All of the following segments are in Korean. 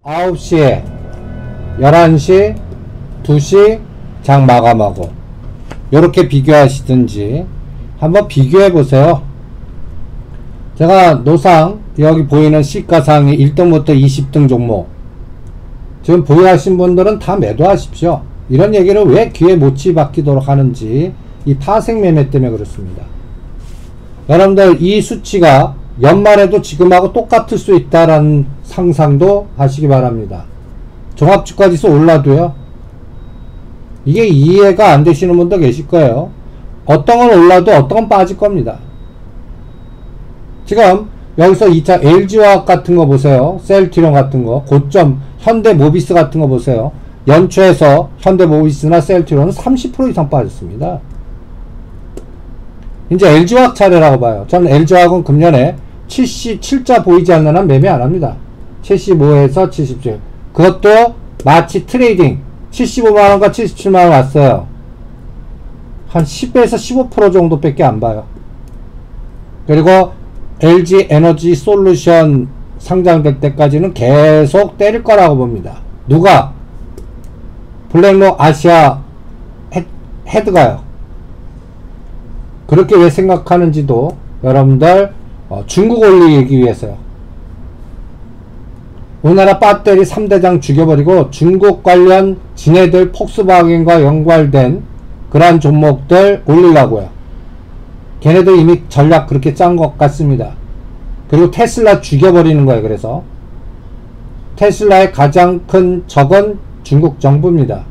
9시에 11시 2시 장 마감하고 요렇게 비교하시든지 한번 비교해 보세요. 제가 노상 여기 보이는 시가상이 1등부터 20등 종목 지금 보유하신 분들은 다 매도하십시오. 이런 얘기를 왜 귀에 못이 박히도록 하는지 이 파생 매매 때문에 그렇습니다. 여러분들 이 수치가 연말에도 지금하고 똑같을 수 있다라는 상상도 하시기 바랍니다. 종합주가지수 올라도요. 이게 이해가 안 되시는 분도 계실 거예요. 어떤 건 올라도 어떤 건 빠질 겁니다. 지금 여기서 2차 LG화학 같은 거 보세요. 셀트리온 같은 거 고점 현대모비스 같은 거 보세요. 연초에서 현대모비스나 셀트리온은 30% 이상 빠졌습니다. 이제 LG화학 차례라고 봐요. 저는 LG화학은 금년에 77자 보이지 않는 한 매매 안합니다. 75에서 77 그것도 마치 트레이딩 75만원과 77만원 왔어요. 한 10에서 15% 정도 밖에 안 봐요. 그리고 LG 에너지 솔루션 상장될 때까지는 계속 때릴 거라고 봅니다. 누가? 블랙록 아시아 헤드가요. 그렇게 왜 생각하는지도 여러분들 중국 올리기 위해서요. 우리나라 배터리 3대장 죽여버리고 중국 관련 지네들 폭스바겐과 연관된 그러한 종목들 올리려고요. 걔네들 이미 전략 그렇게 짠 것 같습니다. 그리고 테슬라 죽여버리는 거예요. 그래서 테슬라의 가장 큰 적은 중국 정부입니다.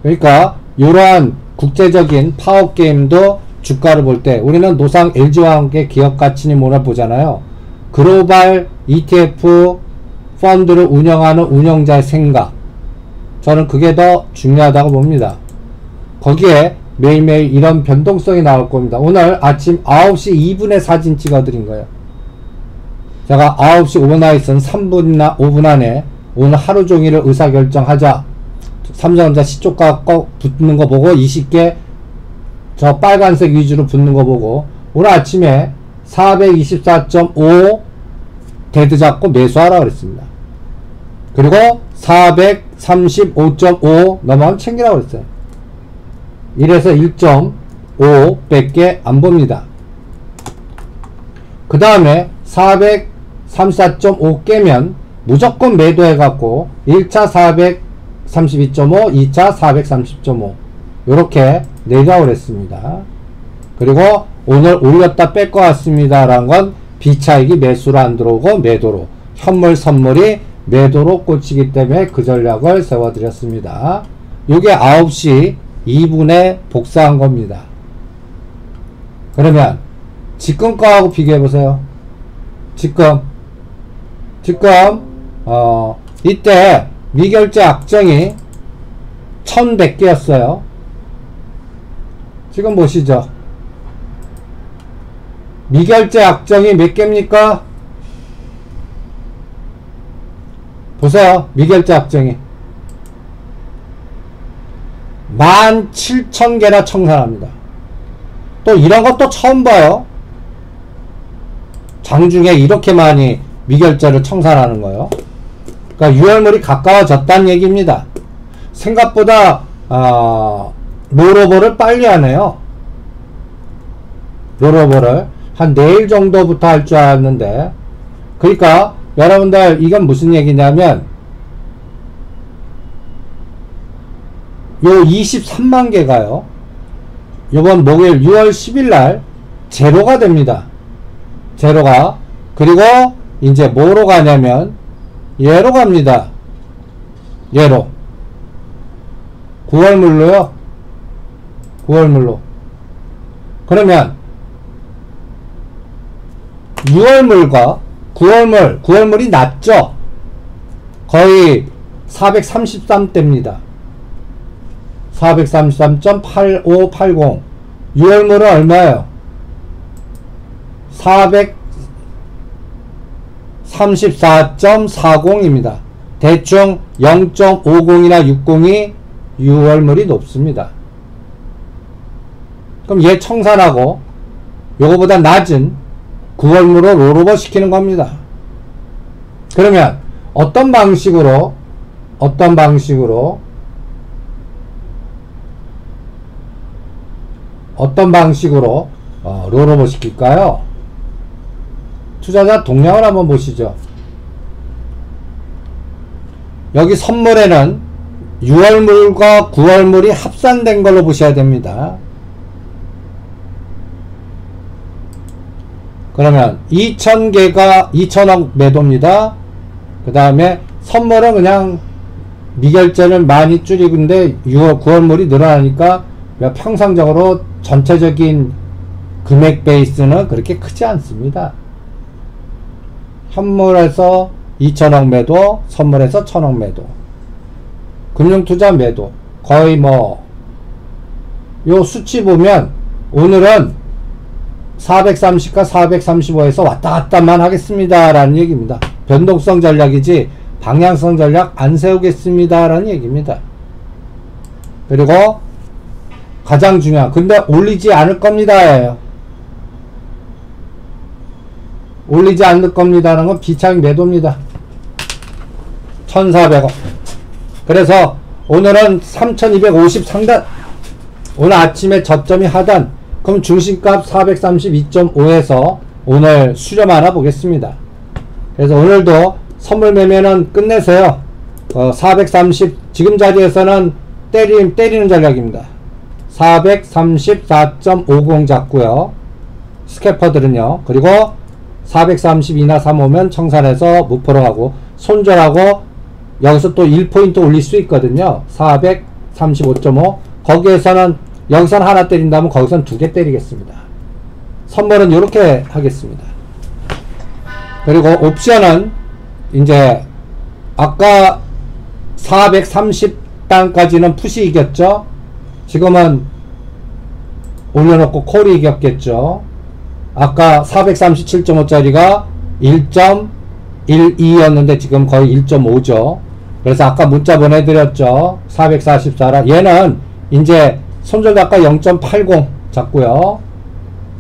그러니까 이러한 국제적인 파워게임도 주가를 볼 때 우리는 노상 LG화학의 기업가치니 뭐라 보잖아요. 글로벌 ETF 펀드를 운영하는 운영자의 생각, 저는 그게 더 중요하다고 봅니다. 거기에 매일매일 이런 변동성이 나올 겁니다. 오늘 아침 9시 2분에 사진 찍어 드린 거예요. 제가 9시 5분 아이슨 3분이나 5분 안에 오늘 하루 종일을 의사결정하자. 삼성전자 시초가 꼭 붙는 거 보고 20개 저 빨간색 위주로 붙는 거 보고 오늘 아침에 424.5 데드 잡고 매수하라 그랬습니다. 그리고 435.5 넘어가면 챙기라고 그랬어요. 이래서 1.5 밖에 안 봅니다. 그 다음에 434.5 깨면 무조건 매도해 갖고 1차 432.5 2차 430.5 요렇게 내려고 그랬습니다. 그리고 오늘 올렸다 뺄 것 같습니다 라는 건 비차익이 매수로 안 들어오고 매도로 현물 선물이 매도로 꽂히기 때문에 그 전략을 세워 드렸습니다. 요게 9시 2분에 복사한 겁니다. 그러면 지금 거하고 비교해 보세요. 지금 이때 미결제 악정이 1100개였어요. 지금 보시죠. 미결제 악정이 몇 개입니까? 보세요. 미결제 악정이 17,000개나 청산합니다. 또 이런 것도 처음 봐요. 장중에 이렇게 많이 미결제를 청산하는 거예요. 그러니까 유혈물이 가까워졌다는 얘기입니다. 생각보다 롤오버를 빨리 하네요. 롤오버를 한 내일 정도부터 할 줄 알았는데, 그러니까 여러분들 이건 무슨 얘기냐면 요 23만 개가요 요번 목요일 6월 10일날 제로가 됩니다. 제로가. 그리고 이제 뭐로 가냐면 얘로 갑니다. 얘로 9월물로요. 9월물로. 그러면 6월물과 9월물이 낮죠. 거의 433대입니다. 433.8580. 6월물은 얼마예요? 434.40입니다. 대충 0.50이나 60이 6월물이 높습니다. 그럼 얘 청산하고 요거보다 낮은 9월물로 롤오버 시키는 겁니다. 그러면 어떤 방식으로 롤오버 시킬까요? 투자자 동향을 한번 보시죠. 여기 선물에는 6월물과 9월물이 합산된 걸로 보셔야 됩니다. 그러면 2,000개가 2,000억 매도입니다. 그 다음에 선물은 그냥 미결제를 많이 줄이는데 6월 9월물이 늘어나니까 평상적으로 전체적인 금액 베이스는 그렇게 크지 않습니다. 현물에서 2,000억 매도, 선물에서 1,000억 매도, 금융투자 매도, 거의 뭐 요 수치 보면 오늘은 430과 435에서 왔다 갔다만 하겠습니다 라는 얘기입니다. 변동성 전략이지 방향성 전략 안 세우겠습니다 라는 얘기입니다. 그리고 가장 중요한, 근데 올리지 않을 겁니다 예요. 올리지 않을 겁니다라는 건 비차익 매도입니다. 1,400원. 그래서 오늘은 3,250 상단, 오늘 아침에 저점이 하단, 그럼 중심값 432.5에서 오늘 수렴 하나 보겠습니다. 그래서 오늘도 선물 매매는 끝내세요. 430 지금 자리에서는 때리는 전략입니다. 434.50 잡고요. 스캐퍼들은요. 그리고 432나 3 오면 청산해서 무포로 가고, 손절하고 여기서 또 1포인트 올릴 수 있거든요. 435.5 거기에서는 여기선 하나 때린다면 거기선 두 개 때리겠습니다. 선물은 이렇게 하겠습니다. 그리고 옵션은 이제 아까 430단까지는 풋이 이겼죠. 지금은 올려놓고 콜이 이겼겠죠. 아까 437.5짜리가 1.12였는데 지금 거의 1.5죠. 그래서 아까 문자 보내드렸죠. 444라. 얘는 이제 손절가가 0.80 잡고요.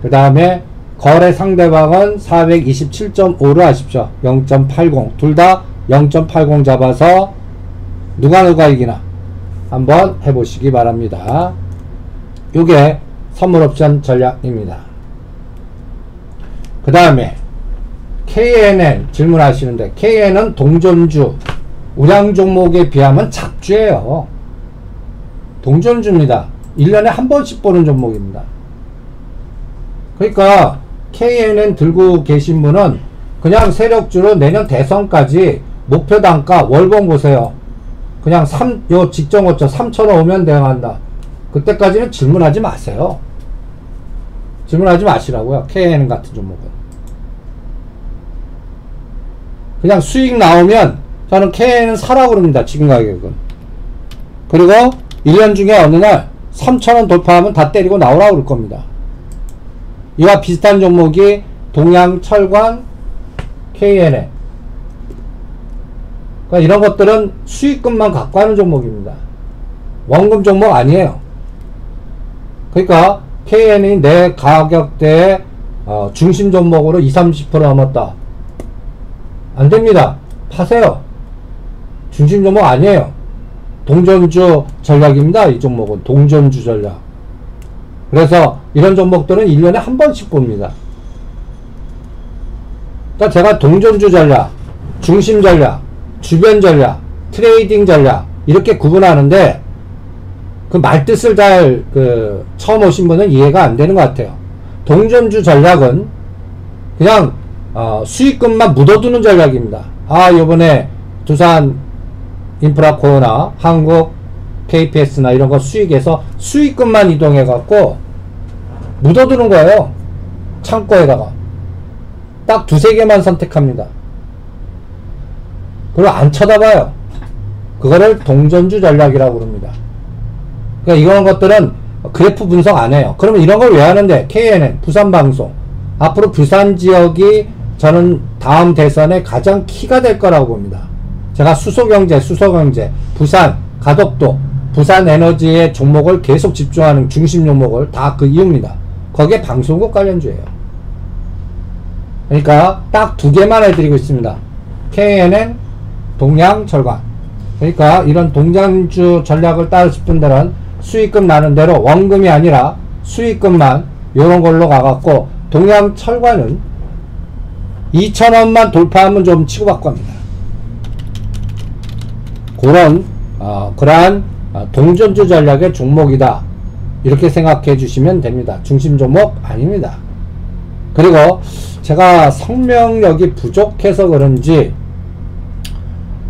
그 다음에 거래 상대방은 427.5로 하십시오. 0.80 둘 다 0.80 잡아서 누가 이기나 한번 해보시기 바랍니다. 요게 선물옵션 전략입니다. 그 다음에 KNN 질문하시는데, KN은 동전주 우량 종목에 비하면 잡주예요. 동전주입니다. 1년에 한 번씩 보는 종목입니다. 그러니까 KNN 들고 계신 분은 그냥 세력주로 내년 대선까지 목표 단가 월봉 보세요. 그냥 요 직전 고점 3,000원 오면 대응한다. 그때까지는 질문하지 마세요. 질문하지 마시라고요. KNN 같은 종목은. 그냥 수익 나오면 저는 KNN 사라고 그럽니다. 지금 가격은. 그리고 1년 중에 어느 날 3,000원 돌파하면 다 때리고 나오라고 그럴 겁니다. 이와 비슷한 종목이 동양철관, KNN. 그러니까 이런 것들은 수익금만 갖고 하는 종목입니다. 원금 종목 아니에요. 그러니까 KNN이 내 가격대에 중심 종목으로 20-30% 넘었다. 안 됩니다. 파세요. 중심 종목 아니에요. 동전주 전략입니다. 이 종목은 동전주 전략. 그래서 이런 종목들은 1년에 한 번씩 봅니다. 그러니까 제가 동전주 전략, 중심 전략, 주변 전략, 트레이딩 전략 이렇게 구분하는데 그 말뜻을 잘 처음 오신 분은 이해가 안 되는 것 같아요. 동전주 전략은 그냥 수익금만 묻어두는 전략입니다. 요번에 두산 인프라코어나 한국 KPS나 이런 거 수익에서 수익금만 이동해 갖고 묻어두는 거예요. 창고에다가 딱 두세 개만 선택합니다. 그리고 안 쳐다봐요. 그거를 동전주 전략이라고 부릅니다. 그러니까 이런 것들은 그래프 분석 안 해요. 그러면 이런 걸 왜 하는데? KNN 부산방송 앞으로 부산 지역이 저는 다음 대선에 가장 키가 될 거라고 봅니다. 제가 수소경제, 부산, 가덕도, 부산에너지의 종목을 계속 집중하는 중심 종목을 다 그 이유입니다. 거기에 방송국 관련주예요. 그러니까 딱 두 개만 해드리고 있습니다. KNN, 동양철관. 그러니까 이런 동장주 전략을 따르실 분들은 수익금 나는 대로 원금이 아니라 수익금만 요런 걸로 가갖고, 동양철관은 2,000원만 돌파하면 좀 치고받고 합니다. 그러한 동전주 전략의 종목이다, 이렇게 생각해 주시면 됩니다. 중심 종목 아닙니다. 그리고 제가 설명력이 부족해서 그런지,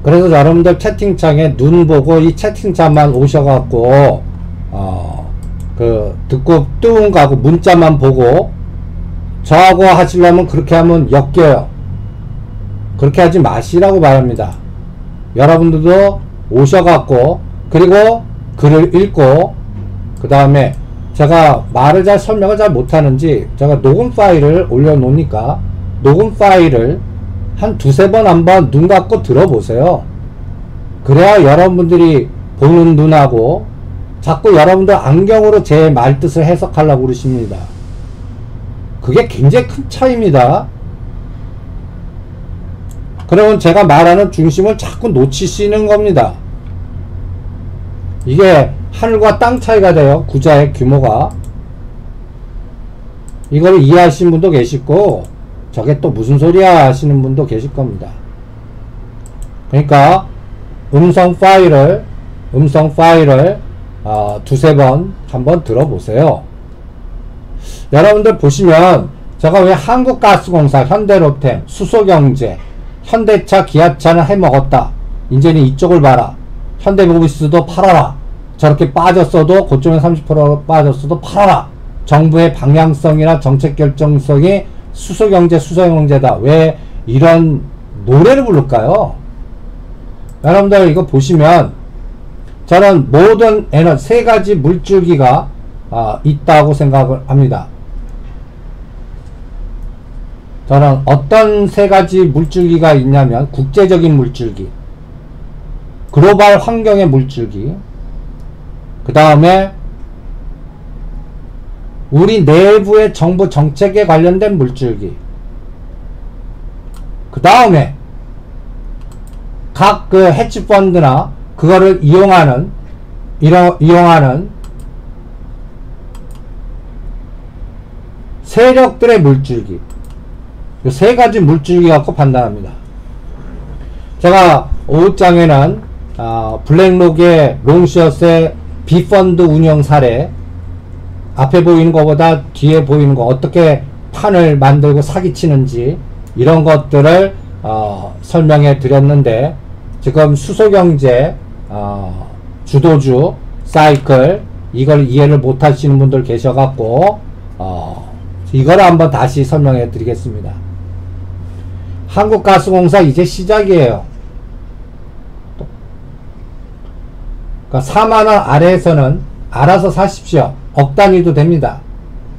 그래서 여러분들 채팅창에 눈 보고 이 채팅창만 오셔갖고 듣고 뚱 가고 문자만 보고 저하고 하시려면 그렇게 하면 역겨요. 그렇게 하지 마시라고 말합니다. 여러분들도 오셔갖고, 그리고 글을 읽고, 그 다음에 제가 말을 잘 설명을 잘 못하는지 제가 녹음 파일을 올려놓으니까 녹음 파일을 한 두세 번 한번 눈 감고 들어보세요. 그래야 여러분들이 보는 눈하고, 자꾸 여러분들 안경으로 제 말뜻을 해석하려고 그러십니다. 그게 굉장히 큰 차이입니다. 그러면 제가 말하는 중심을 자꾸 놓치시는 겁니다. 이게 하늘과 땅 차이가 돼요. 구자의 규모가. 이걸 이해하시는 분도 계시고, 저게 또 무슨 소리야 하시는 분도 계실 겁니다. 그러니까 음성 파일을 두세 번 한번 들어보세요. 여러분들 보시면 제가 왜 한국가스공사, 현대로템, 수소경제, 현대차, 기아차는 해먹었다, 이제는 이쪽을 봐라, 현대모비스도 팔아라, 저렇게 빠졌어도 고점에 30% 빠졌어도 팔아라, 정부의 방향성이나 정책 결정성이 수소경제다, 왜 이런 노래를 부를까요? 여러분들 이거 보시면 저는 모든 에너지, 세 가지 물줄기가 있다고 생각을 합니다. 저는 어떤 세 가지 물줄기가 있냐면, 국제적인 물줄기, 글로벌 환경의 물줄기, 그 다음에 우리 내부의 정부 정책에 관련된 물줄기, 그 다음에 각 그 해치펀드나 그거를 이용하는 세력들의 물줄기, 이 세 가지 물줄기 갖고 판단합니다. 제가 5장에는 블랙록의 롱시어스의 비펀드 운영 사례, 앞에 보이는 것보다 뒤에 보이는 거 어떻게 판을 만들고 사기치는지, 이런 것들을 설명해 드렸는데, 지금 수소경제 주도주 사이클, 이걸 이해를 못 하시는 분들 계셔갖고 이걸 한번 다시 설명해 드리겠습니다. 한국가스공사 이제 시작이에요. 그러니까 4만원 아래에서는 알아서 사십시오. 억 단위도 됩니다.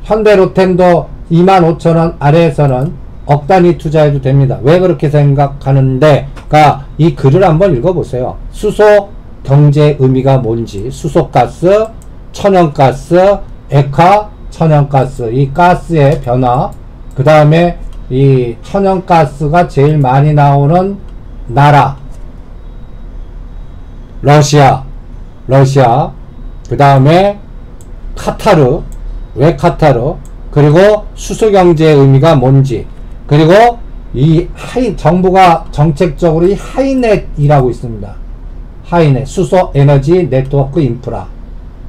현대로템도 25,000원 아래에서는 억 단위 투자해도 됩니다. 왜 그렇게 생각하는데, 그러니까 이 글을 한번 읽어보세요. 수소 경제의 의미가 뭔지, 수소가스, 천연가스, 액화, 천연가스, 이 가스의 변화, 그 다음에 이 천연가스가 제일 많이 나오는 나라, 러시아, 그 다음에 카타르, 왜 카타르, 그리고 수소경제의 의미가 뭔지, 그리고 이 정부가 정책적으로 이 하이넷이라고 있습니다. 하이넷, 수소 에너지 네트워크 인프라,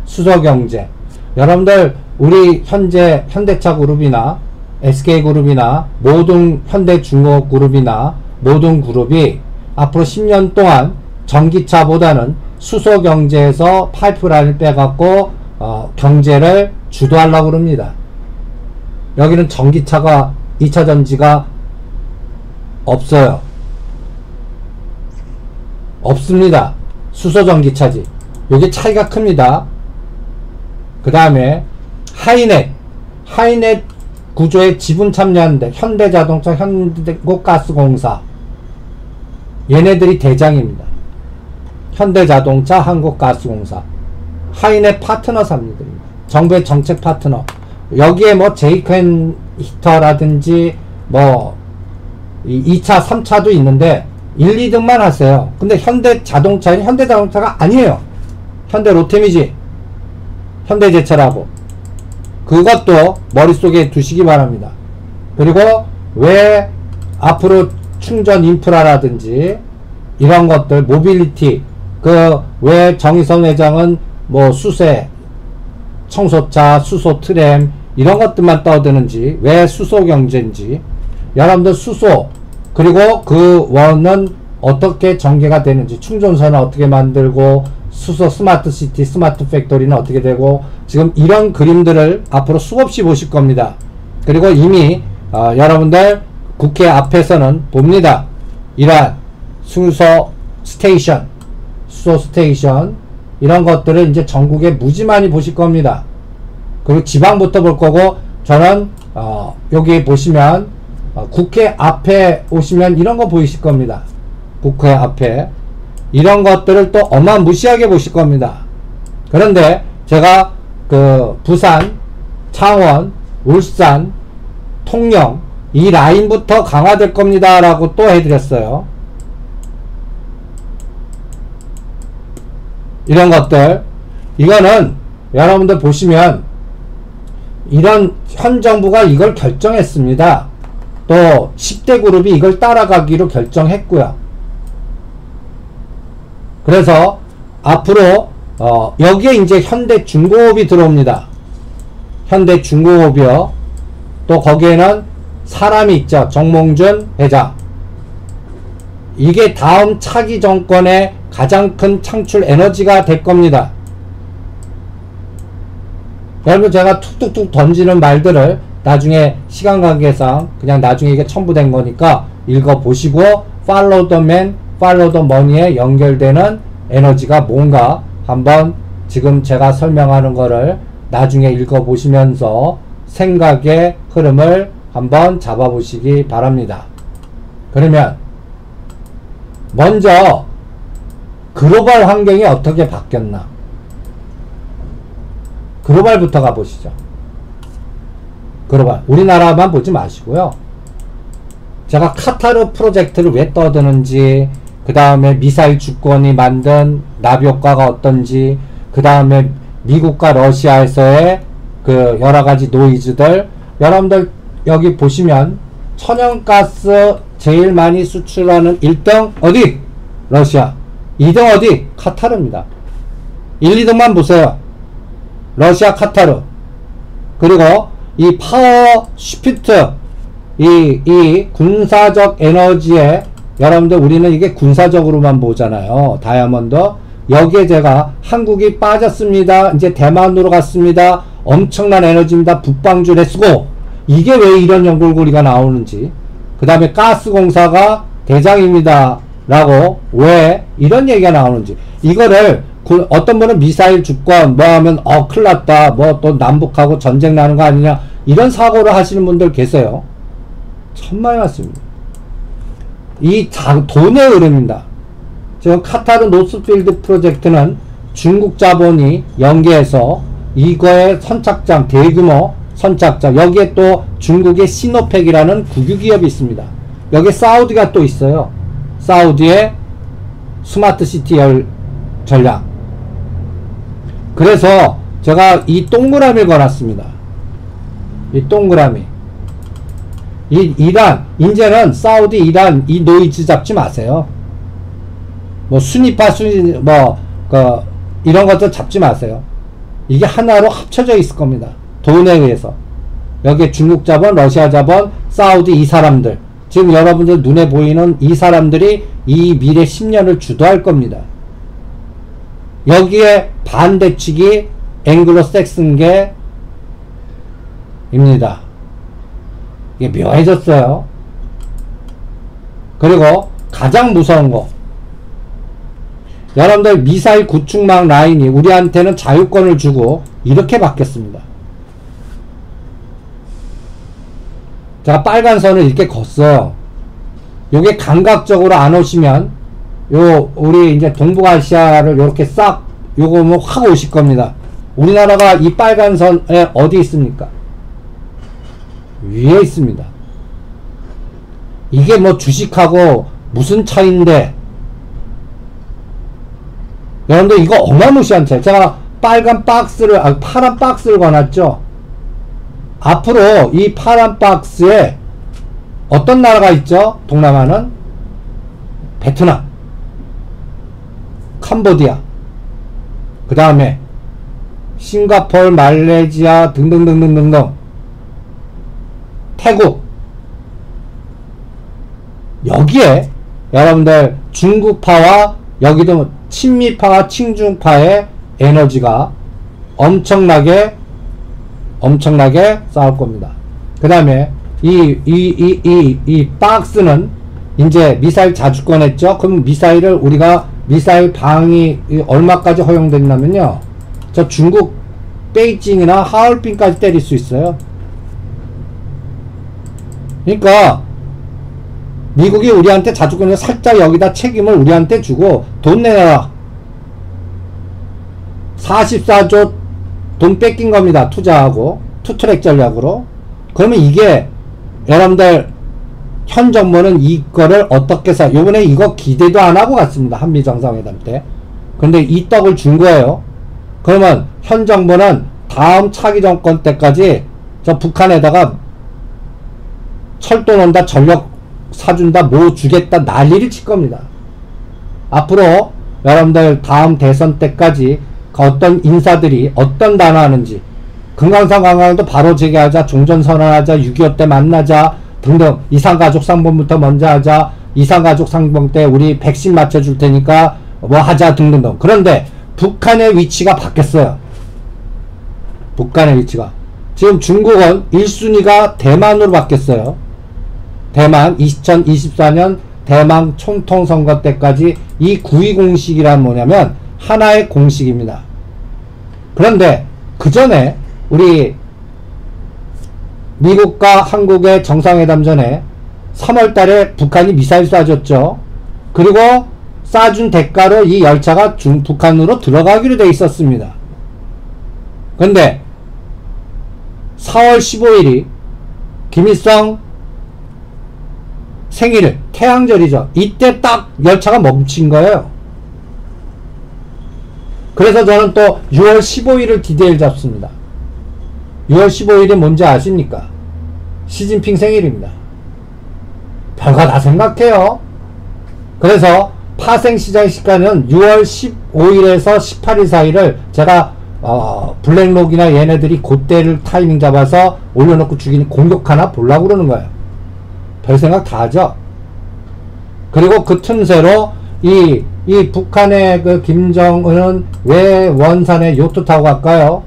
수소경제. 여러분들 우리 현재 현대차 그룹이나 SK그룹이나 모든 현대중공업그룹이나 모든 그룹이 앞으로 10년 동안 전기차보다는 수소경제에서 파이프라인을 빼갖고 경제를 주도하려고 그럽니다. 여기는 전기차가 2차전지가 없어요. 없습니다. 수소전기차지. 여기 차이가 큽니다. 그 다음에 하이넷 구조에 지분 참여하는데 현대자동차, 한국가스공사, 얘네들이 대장입니다. 현대자동차, 한국가스공사, 하이넷 파트너사입니다. 정부의 정책 파트너. 여기에 뭐 제이켄 히터라든지 뭐 2차, 3차도 있는데 1, 2등만 하세요. 근데 현대자동차는 현대자동차가 아니에요. 현대로템이지. 현대제철하고. 그것도 머릿속에 두시기 바랍니다. 그리고 왜 앞으로 충전 인프라라든지 이런 것들, 모빌리티, 왜 정의선 회장은 뭐 수세, 청소차, 수소 트램 이런 것들만 떠드는지, 왜 수소 경제인지, 여러분들 수소, 그리고 그 원은 어떻게 전개가 되는지, 충전선은 어떻게 만들고, 수소 스마트 시티, 스마트 팩토리는 어떻게 되고, 지금 이런 그림들을 앞으로 수없이 보실 겁니다. 그리고 이미 여러분들 국회 앞에서는 봅니다. 이러한 수소 스테이션, 이런 것들을 이제 전국에 무지 많이 보실 겁니다. 그리고 지방부터 볼 거고, 저는 여기 보시면 국회 앞에 오시면 이런 거 보이실 겁니다. 국회 앞에 이런 것들을 또 어마무시하게 보실 겁니다. 그런데 제가 부산, 창원, 울산, 통영 이 라인부터 강화될 겁니다 라고 또 해드렸어요. 이런 것들, 이거는 여러분들 보시면 이런 현 정부가 이걸 결정했습니다. 또 10대 그룹이 이걸 따라가기로 결정했고요. 그래서 앞으로 여기에 이제 현대중공업이 들어옵니다. 현대중공업이요. 또 거기에는 사람이 있죠. 정몽준 회장. 이게 다음 차기 정권의 가장 큰 창출 에너지가 될 겁니다. 여러분, 제가 툭툭툭 던지는 말들을 나중에 시간 관계상 그냥 나중에 이게 첨부된 거니까 읽어보시고, follow the man, follow the money에 연결되는 에너지가 뭔가 한번 지금 제가 설명하는 거를 나중에 읽어보시면서 생각의 흐름을 한번 잡아보시기 바랍니다. 그러면 먼저 글로벌 환경이 어떻게 바뀌었나, 글로벌부터 가보시죠. 글로벌, 우리나라만 보지 마시고요. 제가 카타르 프로젝트를 왜 떠드는지, 그 다음에 미사일 주권이 만든 나비효과가 어떤지, 그 다음에 미국과 러시아에서의 그 여러가지 노이즈들, 여러분들 여기 보시면 천연가스 제일 많이 수출하는 1등 어디? 러시아. 2등 어디? 카타르입니다. 1, 2등만 보세요. 러시아, 카타르. 그리고 이 파워 슈피트, 이 군사적 에너지에, 여러분들 우리는 이게 군사적으로만 보잖아요. 다이아몬드. 여기에 제가 한국이 빠졌습니다. 이제 대만으로 갔습니다. 엄청난 에너지입니다. 북방줄에 쓰고, 이게 왜 이런 연골고리가 나오는지, 그 다음에 가스공사가 대장입니다 라고 왜 이런 얘기가 나오는지, 이거를 어떤 분은 미사일 주권 뭐 하면 큰일났다, 뭐 또 남북하고 전쟁 나는 거 아니냐, 이런 사고를 하시는 분들 계세요. 천만에 맞습니다. 이 돈의 흐름입니다. 지금 카타르 노스필드 프로젝트는 중국 자본이 연계해서 이거의 선착장, 대규모 선착장, 여기에 또 중국의 시노팩이라는 국유기업이 있습니다. 여기에 사우디가 또 있어요. 사우디의 스마트시티 전략. 그래서 제가 이 동그라미를 걸었습니다. 이 동그라미. 이 이란, 이제는 사우디, 이란 이 노이즈 잡지 마세요. 뭐 순위파, 이런 것도 잡지 마세요. 이게 하나로 합쳐져 있을 겁니다. 돈에 의해서. 여기에 중국 자본, 러시아 자본, 사우디, 이 사람들. 지금 여러분들 눈에 보이는 이 사람들이 이 미래 10년을 주도할 겁니다. 여기에 반대측이 앵글로색슨계 입니다. 이게 묘해졌어요. 그리고 가장 무서운 거, 여러분들 미사일 구축망 라인이 우리한테는 자유권을 주고 이렇게 바뀌었습니다. 제가 빨간 선을 이렇게 걷어요. 요게 감각적으로 안 오시면 우리 이제 동북아시아를 이렇게 싹 요거 뭐 확 오실 겁니다. 우리나라가 이 빨간 선에 어디 있습니까? 위에 있습니다. 이게 뭐 주식하고 무슨 차인데? 여러분들 이거 어마무시한 차이. 제가 파란 박스를 거놨죠. 앞으로 이 파란 박스에 어떤 나라가 있죠? 동남아는 베트남, 캄보디아, 그 다음에 싱가포르, 말레이시아 등등등등등등, 태국. 여기에 여러분들 중국파와 여기도 친미파와 친중파의 에너지가 엄청나게 싸울 겁니다. 그 다음에 이 박스는 이제 미사일 자주 꺼냈죠. 그럼 미사일을 우리가 미사일 방위 얼마까지 허용됐냐면요, 저 중국 베이징이나 하얼빈까지 때릴 수 있어요. 그러니까 미국이 우리한테 자주 꺼내 살짝 여기다 책임을 우리한테 주고 돈 내놔라. 44조 돈 뺏긴 겁니다. 투자하고 투트랙 전략으로. 그러면 이게 여러분들 현 정부는 이거를 어떻게 요번에 이거 기대도 안 하고 갔습니다. 한미 정상회담 때. 근데 이 떡을 준 거예요. 그러면 현 정부는 다음 차기 정권 때까지 저 북한에다가 철도 논다, 전력 사준다, 뭐 주겠다 난리를 칠 겁니다. 앞으로 여러분들 다음 대선 때까지 어떤 인사들이 어떤 단어 하는지, 금강산 관광도 바로 재개하자, 종전선언하자, 6.25 때 만나자 등등, 이산가족 상봉부터 먼저 하자, 이산가족 상봉 때 우리 백신 맞춰줄 테니까 뭐 하자 등등등. 그런데 북한의 위치가 바뀌었어요. 북한의 위치가 지금 중국은 1순위가 대만으로 바뀌었어요. 대만 2024년 대만 총통선거 때까지 이 9.2 공식이란 뭐냐면 하나의 공식입니다. 그런데 그 전에 우리 미국과 한국의 정상회담 전에 3월달에 북한이 미사일 쏴줬죠. 그리고 쏴준 대가로 이 열차가 북한으로 들어가기로 돼 있었습니다. 그런데 4월 15일이 김일성 생일, 태양절이죠. 이때 딱 열차가 멈춘 거예요. 그래서 저는 또 6월 15일을 디데이를 잡습니다. 6월 15일이 뭔지 아십니까? 시진핑 생일입니다. 별거 다 생각해요. 그래서 파생시장 시간은 6월 15일에서 18일 사이를 제가 블랙록이나 얘네들이 그때를 타이밍 잡아서 올려놓고 죽이니 공격하나 보려고 그러는 거예요. 별 생각 다 하죠. 그리고 그 틈새로 이 북한의 그 김정은은 왜 원산에 요트 타고 갈까요?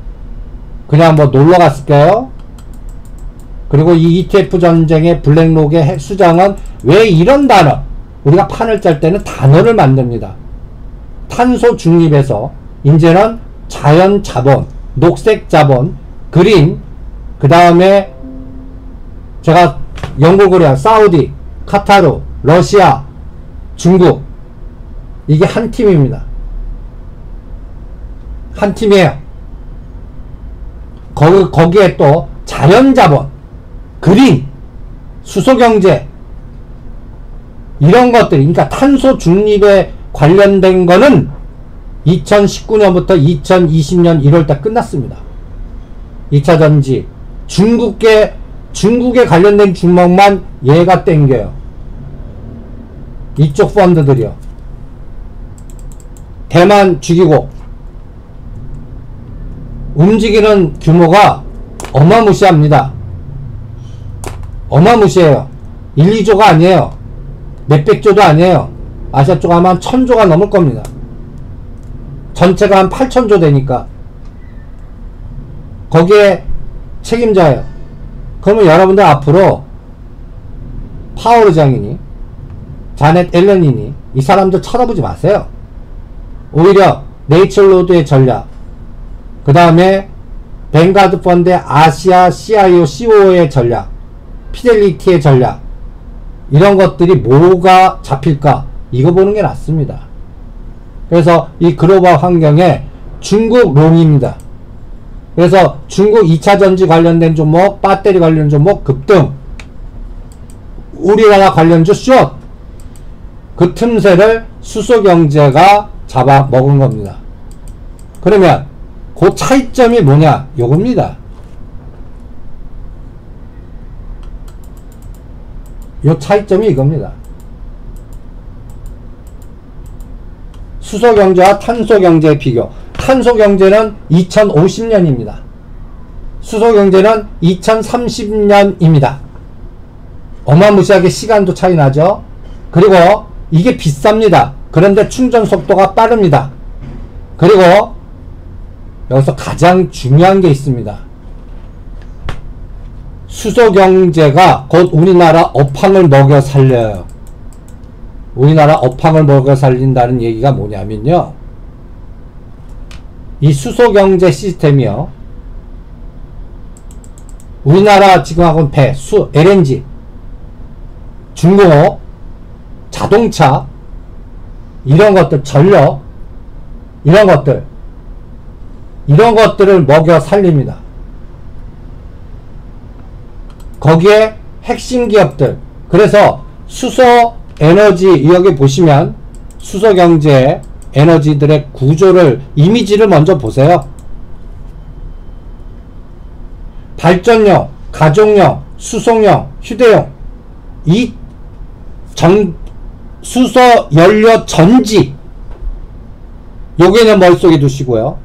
그냥 뭐 놀러 갔을까요? 그리고 이 ETF 전쟁의 블랙록의 수장은 왜 이런 단어, 우리가 판을 짤 때는 단어를 만듭니다. 탄소 중립에서 이제는 자연 자본, 녹색 자본, 그린, 그 다음에 제가 영국, 코리아, 사우디, 카타르, 러시아, 중국, 이게 한 팀입니다. 한 팀이에요. 거기에 또 자연자본, 그린, 수소경제, 이런 것들이, 그러니까 탄소 중립에 관련된 거는 2019년부터 2020년 1월달 끝났습니다. 2차 전지. 중국에 관련된 주먹만 얘가 땡겨요. 이쪽 펀드들이요. 대만 죽이고 움직이는 규모가 어마무시합니다. 어마무시해요. 1, 2조가 아니에요. 몇백조도 아니에요. 아시아 쪽 아마 1000조가 넘을 겁니다. 전체가 한 8000조 되니까. 거기에 책임자예요. 그러면 여러분들 앞으로 파워르 장이니 자넷 앨런이니 이 사람들 쳐다보지 마세요. 오히려 네이처로드의 전략, 그 다음에 뱅가드 펀드의 아시아 CIO, COO의 전략, 피델리티의 전략, 이런 것들이 뭐가 잡힐까, 이거 보는 게 낫습니다. 그래서 이 글로벌 환경에 중국 롱입니다. 그래서 중국 2차 전지 관련된 종목, 배터리 관련 종목 급등, 우리나라 관련주 숏, 그 틈새를 수소경제가 잡아먹은 겁니다. 그러면 그 차이점이 뭐냐? 요겁니다. 요 차이점이 이겁니다. 수소경제와 탄소경제의 비교. 탄소경제는 2050년입니다. 수소경제는 2030년입니다. 어마무시하게 시간도 차이 나죠. 그리고 이게 비쌉니다. 그런데 충전 속도가 빠릅니다. 그리고 여기서 가장 중요한 게 있습니다. 수소경제가 곧 우리나라 업황을 먹여 살려요. 우리나라 업황을 먹여 살린다는 얘기가 뭐냐면요, 이 수소경제 시스템이요, 우리나라 지금 하고는 배, LNG, 중공업, 자동차, 이런 것들, 전력, 이런 것들을 먹여 살립니다. 거기에 핵심 기업들, 그래서 수소 에너지, 여기 보시면 수소경제 에너지들의 구조를, 이미지를 먼저 보세요. 발전용, 가정용, 수송용, 휴대용, 이 수소 연료 전지, 여기는 머릿속에 두시고요.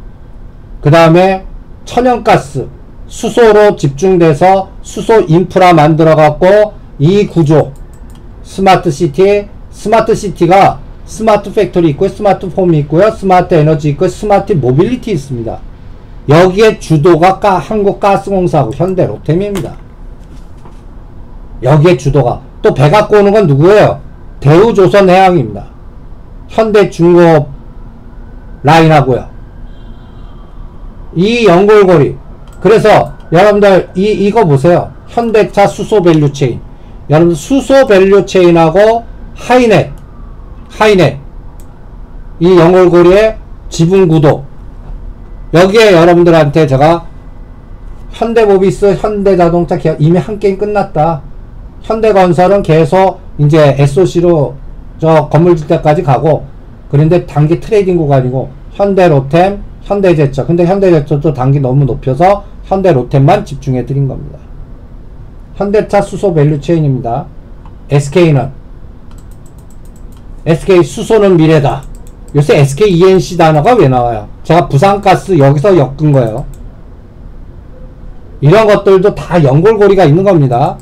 그 다음에 천연가스, 수소로 집중돼서 수소 인프라 만들어 갖고 이 구조, 스마트시티가 스마트 팩토리 있고요, 스마트 홈이 있고요, 스마트 에너지 있고요, 스마트 모빌리티 있습니다. 여기에 주도가 한국가스공사하고 현대로템입니다. 여기에 주도가, 또 배 갖고 오는 건 누구예요? 대우조선해양입니다. 현대중공업 라인하고요. 이 연골고리. 그래서 여러분들 이거 보세요. 현대차 수소 밸류체인. 여러분들 수소 밸류체인하고 하이넷 이 연골고리의 지분구도, 여기에 여러분들한테 제가 현대모비스, 현대자동차 기업 이미 한 게임 끝났다. 현대건설은 계속 이제 SOC로 저 건물 질 때까지 가고, 그런데 단기 트레이딩 구간이고, 현대로템, 현대제철. 근데 현대제철도 단기 너무 높여서 현대로템만 집중해 드린 겁니다. 현대차 수소 밸류체인입니다. SK 수소는 미래다. 요새 SK ENC 단어가 왜 나와요? 제가 부산가스 여기서 엮은 거예요. 이런 것들도 다 연골고리가 있는 겁니다.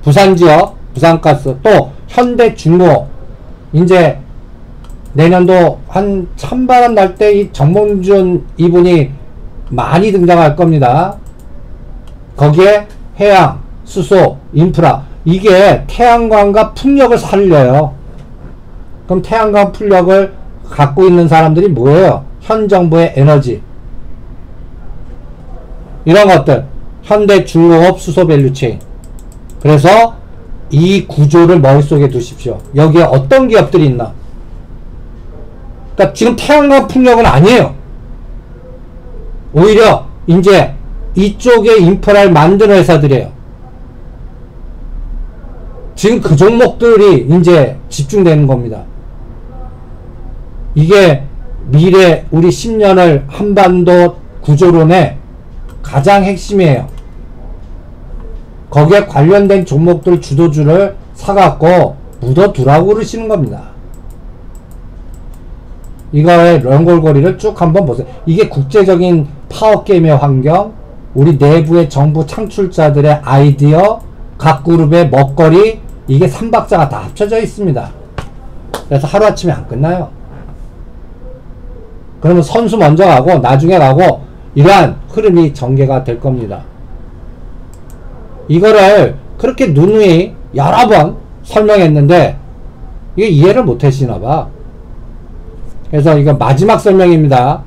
부산지역, 부산가스, 또 현대중공업. 이제 내년도 한 찬바람 날 때 이 정몽준 이분이 많이 등장할 겁니다. 거기에 해양, 수소, 인프라, 이게 태양광과 풍력을 살려요. 그럼 태양광 풍력을 갖고 있는 사람들이 뭐예요? 현 정부의 에너지, 이런 것들, 현대중공업 수소 밸류체인. 그래서 이 구조를 머릿속에 두십시오. 여기에 어떤 기업들이 있나? 그러니까 지금 태양광 풍력은 아니에요. 오히려 이제 이쪽에 인프라를 만드는 회사들이에요. 지금 그 종목들이 이제 집중되는 겁니다. 이게 미래 우리 10년을 한반도 구조론의 가장 핵심이에요. 거기에 관련된 종목들 주도주를 사갖고 묻어두라고 그러시는 겁니다. 이거의 연골고리를 쭉 한번 보세요. 이게 국제적인 파워게임의 환경, 우리 내부의 정부 창출자들의 아이디어, 각 그룹의 먹거리, 이게 3박자가 다 합쳐져 있습니다. 그래서 하루아침에 안 끝나요. 그러면 선수 먼저 가고 나중에 가고 이러한 흐름이 전개가 될 겁니다. 이거를 그렇게 누누이 여러 번 설명했는데 이게 이해를 못 하시나봐. 그래서 이거 마지막 설명입니다.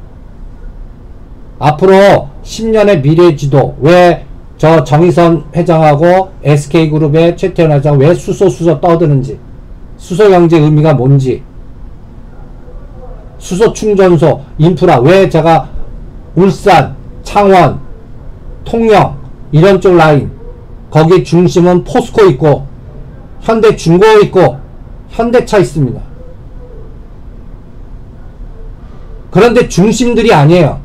앞으로 10년의 미래지도, 왜 저 정의선 회장하고 SK그룹의 최태원 회장 왜 수소 떠드는지, 수소경제 의미가 뭔지, 수소충전소, 인프라, 왜 제가 울산, 창원, 통영 이런 쪽 라인, 거기 중심은 포스코 있고 현대중공업 있고 현대차 있습니다. 그런데 중심들이 아니에요.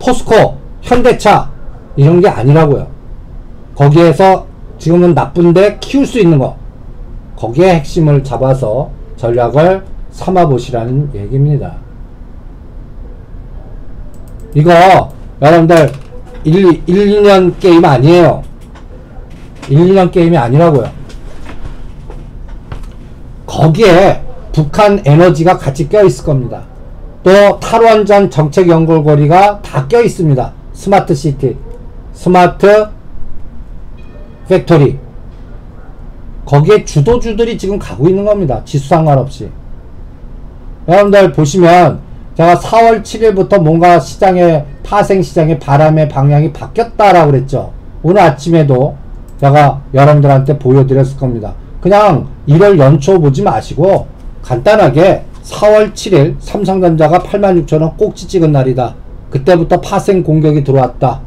포스코, 현대차 이런 게 아니라고요. 거기에서 지금은 나쁜데 키울 수 있는 거, 거기에 핵심을 잡아서 전략을 삼아 보시라는 얘기입니다. 이거 여러분들 1-2년 게임 아니에요. 1-2년 게임이 아니라고요. 거기에 북한 에너지가 같이 껴있을 겁니다. 또 탈원전 정책 연결고리가 다 껴있습니다. 스마트 시티, 스마트 팩토리, 거기에 주도주들이 지금 가고 있는 겁니다. 지수 상관없이. 여러분들 보시면 제가 4월 7일부터 뭔가 시장의 파생시장의 바람의 방향이 바뀌었다라고 그랬죠. 오늘 아침에도 제가 여러분들한테 보여드렸을 겁니다. 그냥 1월 연초 보지 마시고 간단하게 4월 7일 삼성전자가 86,000원 꼭지 찍은 날이다. 그때부터 파생 공격이 들어왔다.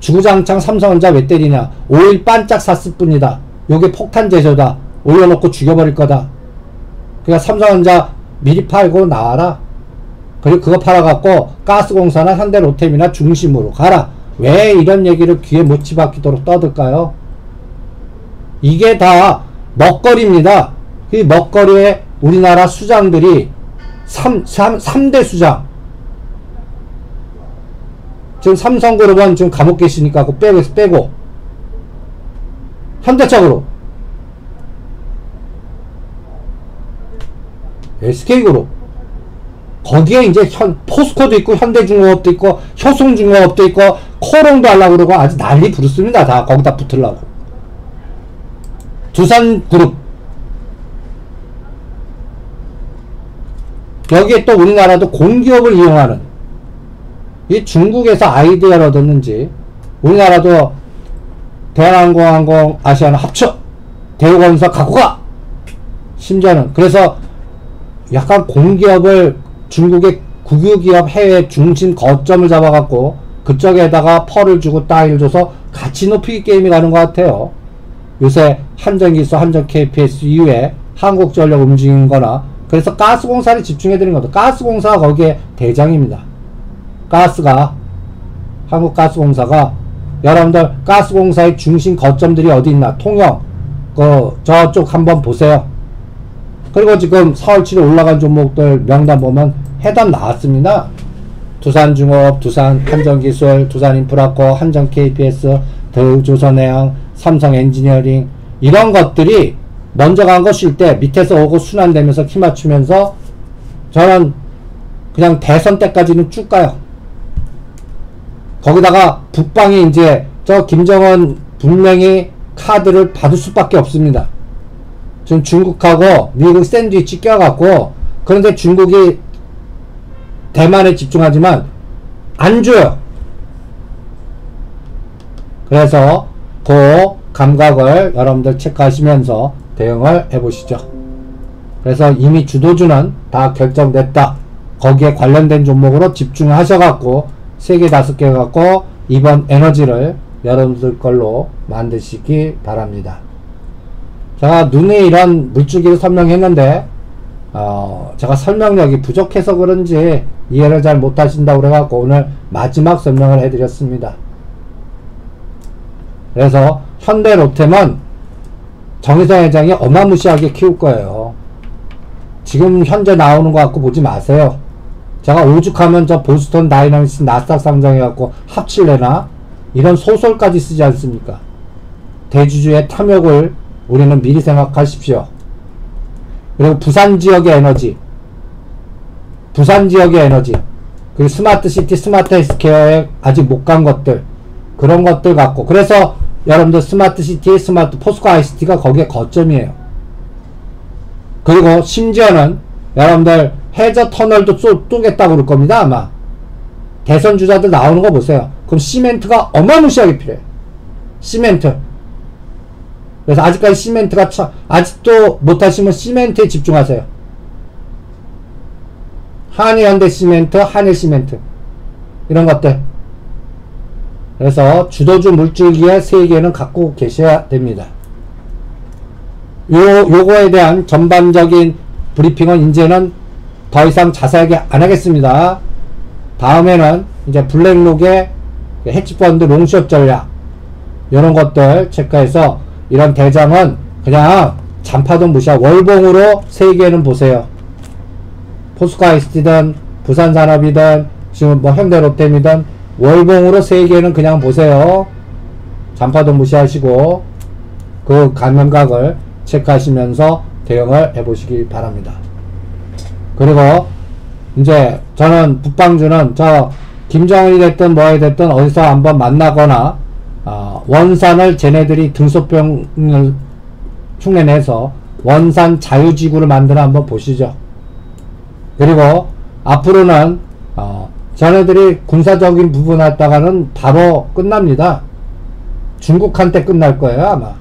주구장창 삼성전자 왜 때리냐. 5일 반짝 샀을 뿐이다. 요게 폭탄 제조다. 올려놓고 죽여버릴 거다. 그러니까 삼성전자 미리 팔고 나와라. 그리고 그거 팔아갖고 가스공사나 현대로템이나 중심으로 가라. 왜 이런 얘기를 귀에 못 집어박히도록 떠들까요? 이게 다 먹거리입니다. 이 먹거리에 우리나라 수장들이 3대 수장, 지금 삼성그룹은 지금 감옥 계시니까 그거 빼고 현대차그룹, SK그룹, 거기에 이제 포스코도 있고 현대중공업도 있고 효성중공업도 있고 코롱도 하려고 그러고 아주 난리 부르습니다. 다 거기다 붙으려고. 두산그룹, 여기에 또 우리나라도 공기업을 이용하는, 이 중국에서 아이디어를 얻었는지 우리나라도 대한항공, 항공, 아시아나 합쳐 대우건설 갖고 가. 심지어는 그래서 약간 공기업을 중국의 국유기업 해외 중심 거점을 잡아갖고 그쪽에다가 펄을 주고 따위를 줘서 가치 높이기 게임이 가는 것 같아요. 요새 한전기수, 한전 KPS 이후에 한국전력 움직이는 거나, 그래서 가스공사를 집중해드리는 것도, 가스공사가 거기에 대장입니다. 가스가, 한국가스공사가, 여러분들 가스공사의 중심 거점들이 어디 있나, 통영, 저쪽 한번 보세요. 그리고 지금 4월 7일 올라간 종목들 명단 보면 해당 나왔습니다. 두산중업, 두산 한전기술, 두산인프라코, 한전 KPS, 대우조선해양, 삼성엔지니어링, 이런 것들이 먼저 간 거 쉴 때 밑에서 오고 순환되면서 키 맞추면서 저는 그냥 대선 때까지는 쭉 가요. 거기다가 북방이 이제 저 김정은 분명히 카드를 받을 수밖에 없습니다. 지금 중국하고 미국 샌드위치 껴갖고, 그런데 중국이 대만에 집중하지만 안 줘요. 그래서 그 감각을 여러분들 체크하시면서 대응을 해보시죠. 그래서 이미 주도주는 다 결정됐다. 거기에 관련된 종목으로 집중하셔갖고 3개 5개 갖고 이번 에너지를 여러분들 걸로 만드시기 바랍니다. 제가 눈에 이런 물줄기를 설명했는데 제가 설명력이 부족해서 그런지 이해를 잘 못하신다고 그래갖고 오늘 마지막 설명을 해드렸습니다. 그래서 현대로템은 정의성 회장이 어마무시하게 키울 거예요. 지금 현재 나오는 거 갖고 보지 마세요. 제가 오죽하면 저 보스턴 다이너믹스 나스닥 상장해갖고 합칠래나 이런 소설까지 쓰지 않습니까? 대주주의 탐욕을 우리는 미리 생각하십시오. 그리고 부산 지역의 에너지, 그리고 스마트시티, 스마트 헬스케어에 아직 못 간 것들, 그런 것들 갖고, 그래서 여러분들 스마트시티, 스마트 포스코 ICT가 거기에 거점이에요. 그리고 심지어는 여러분들 해저 터널도 쏘겠다고 그럴 겁니다. 아마 대선 주자들 나오는 거 보세요. 그럼 시멘트가 어마무시하게 필요해요. 시멘트. 그래서 아직까지 시멘트가 아직도 못하시면 시멘트에 집중하세요. 한일현대시멘트, 한일시멘트, 이런 것들. 그래서 주도주 물줄기의 3개는 갖고 계셔야 됩니다. 요거에 대한 전반적인 브리핑은 이제는 더 이상 자세하게 안 하겠습니다. 다음에는 이제 블랙록의 헤지펀드 롱숏 전략 이런 것들 체크해서 이런 대장은 그냥 잔파도 무시하고 월봉으로 3개는 보세요. 포스코아이스티든 부산산업이든 지금 뭐 현대로템이든 월봉으로 3개는 그냥 보세요. 잔파도 무시하시고 그 감면각을 체크하시면서 대응을 해보시기 바랍니다. 그리고 이제 저는 북방주는 저 김정은이 됐든 뭐에 됐든 어디서 한번 만나거나 원산을 쟤네들이 등소병을 흉내내서 원산 자유지구를 만드나 한번 보시죠. 그리고 앞으로는 쟤네들이 군사적인 부분 했다가는 바로 끝납니다. 중국한테 끝날 거예요. 아마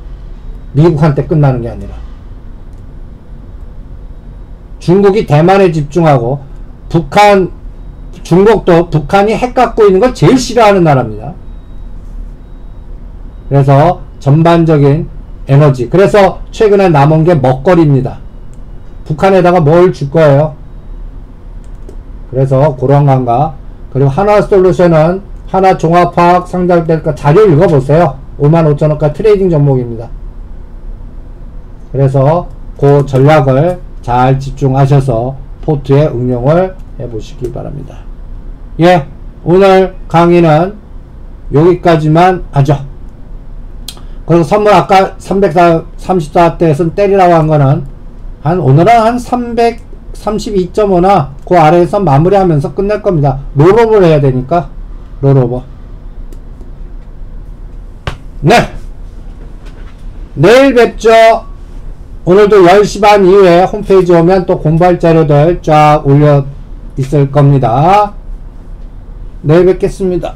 미국한테 끝나는 게 아니라 중국이 대만에 집중하고 중국도 북한이 핵 갖고 있는 걸 제일 싫어하는 나라입니다. 그래서 전반적인 에너지, 그래서 최근에 남은 게 먹거리입니다. 북한에다가 뭘 줄 거예요. 그래서 그런 감각. 그리고 하나솔루션은 하나종합화학 상장될까 자료 읽어보세요. 55,000원가 트레이딩 종목입니다. 그래서 그 전략을 잘 집중하셔서 포트에 응용을 해보시기 바랍니다. 예, 오늘 강의는 여기까지만 하죠. 그리고 선물 아까 334대에서 때리라고 한 거는 오늘은 한 332.5나 그 아래에서 마무리하면서 끝낼 겁니다. 롤오버를 해야 되니까 롤오버. 네, 내일 뵙죠. 오늘도 10시 반 이후에 홈페이지 오면 또 공부할 자료들 쫙 올려 있을 겁니다. 내일 뵙겠습니다.